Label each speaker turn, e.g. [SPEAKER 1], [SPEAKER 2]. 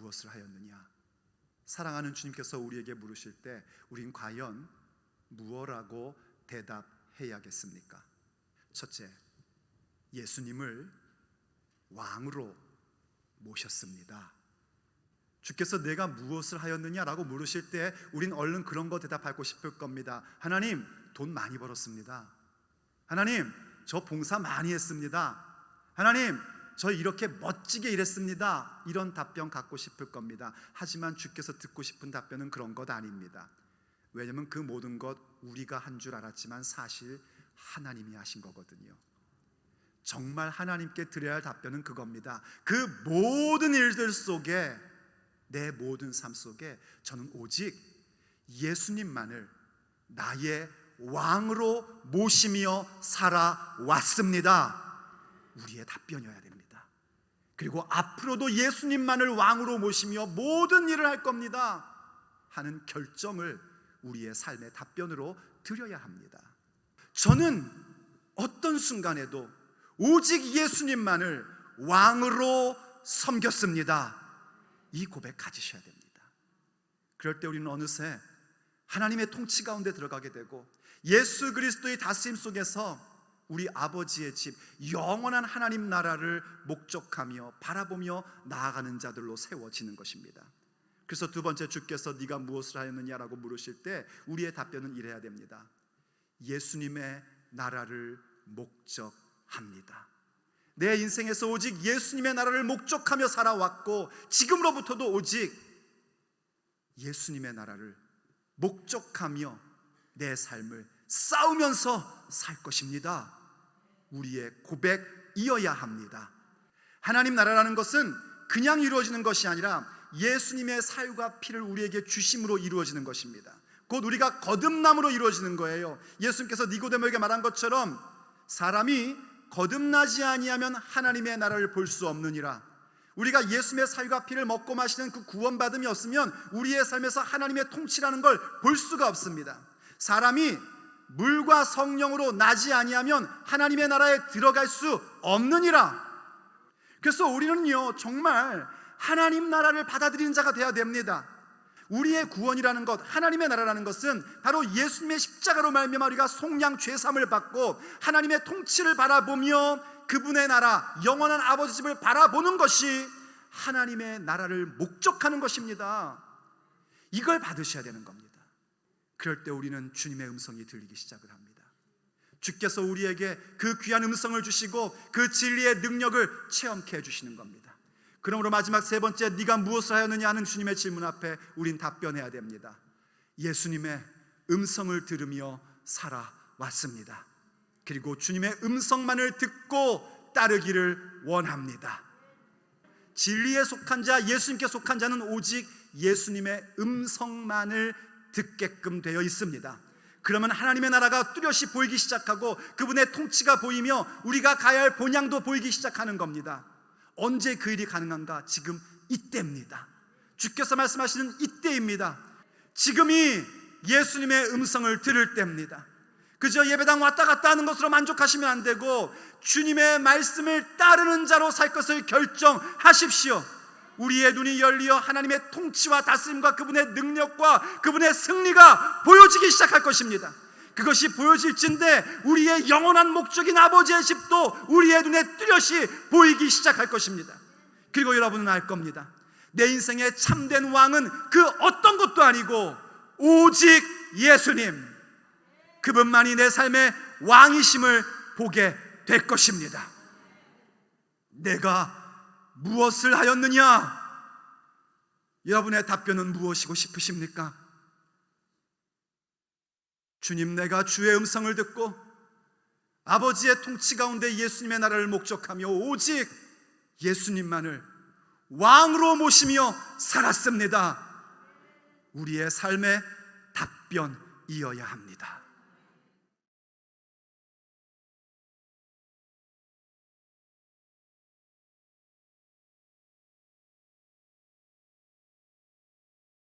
[SPEAKER 1] 무엇을 하였느냐? 사랑하는 주님께서 우리에게 물으실 때 우린 과연 무엇라고 대답해야겠습니까? 첫째, 예수님을 왕으로 모셨습니다. 주께서 내가 무엇을 하였느냐라고 물으실 때 우린 얼른 그런 거 대답하고 싶을 겁니다. 하나님, 돈 많이 벌었습니다. 하나님, 저 봉사 많이 했습니다. 하나님, 저 이렇게 멋지게 일했습니다. 이런 답변 갖고 싶을 겁니다. 하지만 주께서 듣고 싶은 답변은 그런 것 아닙니다. 왜냐하면 그 모든 것 우리가 한 줄 알았지만 사실 하나님이 하신 거거든요. 정말 하나님께 드려야 할 답변은 그겁니다. 그 모든 일들 속에, 내 모든 삶 속에 저는 오직 예수님만을 나의 왕으로 모시며 살아왔습니다. 우리의 답변이어야 됩니다. 그리고 앞으로도 예수님만을 왕으로 모시며 모든 일을 할 겁니다 하는 결정을 우리의 삶의 답변으로 드려야 합니다. 저는 어떤 순간에도 오직 예수님만을 왕으로 섬겼습니다. 이 고백 가지셔야 됩니다. 그럴 때 우리는 어느새 하나님의 통치 가운데 들어가게 되고 예수 그리스도의 다스림 속에서 우리 아버지의 집, 영원한 하나님 나라를 목적하며 바라보며 나아가는 자들로 세워지는 것입니다. 그래서 두 번째, 주께서 네가 무엇을 하였느냐라고 물으실 때 우리의 답변은 이래야 됩니다. 예수님의 나라를 목적합니다. 내 인생에서 오직 예수님의 나라를 목적하며 살아왔고 지금으로부터도 오직 예수님의 나라를 목적하며 내 삶을 싸우면서 살 것입니다. 우리의 고백이어야 합니다. 하나님 나라라는 것은 그냥 이루어지는 것이 아니라 예수님의 사유가 피를 우리에게 주심으로 이루어지는 것입니다. 곧 우리가 거듭남으로 이루어지는 거예요. 예수님께서 니고데모에게 말한 것처럼 사람이 거듭나지 아니하면 하나님의 나라를 볼 수 없느니라. 우리가 예수님의 사유가 피를 먹고 마시는 그 구원받음이 없으면 우리의 삶에서 하나님의 통치라는 걸 볼 수가 없습니다. 사람이 물과 성령으로 나지 아니하면 하나님의 나라에 들어갈 수 없느니라. 그래서 우리는요 정말 하나님 나라를 받아들이는 자가 되어야 됩니다. 우리의 구원이라는 것, 하나님의 나라라는 것은 바로 예수님의 십자가로 말미암아 우리가 속량 죄사함을 받고 하나님의 통치를 바라보며 그분의 나라, 영원한 아버지 집을 바라보는 것이 하나님의 나라를 목적하는 것입니다. 이걸 받으셔야 되는 겁니다. 그럴 때 우리는 주님의 음성이 들리기 시작을 합니다. 주께서 우리에게 그 귀한 음성을 주시고 그 진리의 능력을 체험케 해주시는 겁니다. 그러므로 마지막 세 번째, 네가 무엇을 하였느냐 하는 주님의 질문 앞에 우린 답변해야 됩니다. 예수님의 음성을 들으며 살아왔습니다. 그리고 주님의 음성만을 듣고 따르기를 원합니다. 진리에 속한 자, 예수님께 속한 자는 오직 예수님의 음성만을 듣게끔 되어 있습니다. 그러면 하나님의 나라가 뚜렷이 보이기 시작하고 그분의 통치가 보이며 우리가 가야 할 본향도 보이기 시작하는 겁니다. 언제 그 일이 가능한가? 지금 이때입니다. 주께서 말씀하시는 이때입니다. 지금이 예수님의 음성을 들을 때입니다. 그저 예배당 왔다 갔다 하는 것으로 만족하시면 안 되고 주님의 말씀을 따르는 자로 살 것을 결정하십시오. 우리의 눈이 열리어 하나님의 통치와 다스림과 그분의 능력과 그분의 승리가 보여지기 시작할 것입니다. 그것이 보여질진데 우리의 영원한 목적인 아버지의 집도 우리의 눈에 뚜렷이 보이기 시작할 것입니다. 그리고 여러분은 알 겁니다. 내 인생의 참된 왕은 그 어떤 것도 아니고 오직 예수님, 그분만이 내 삶의 왕이심을 보게 될 것입니다. 내가 무엇을 하였느냐? 여러분의 답변은 무엇이고 싶으십니까? 주님, 내가 주의 음성을 듣고 아버지의 통치 가운데 예수님의 나라를 목적하며 오직 예수님만을 왕으로 모시며 살았습니다. 우리의 삶의 답변이어야 합니다.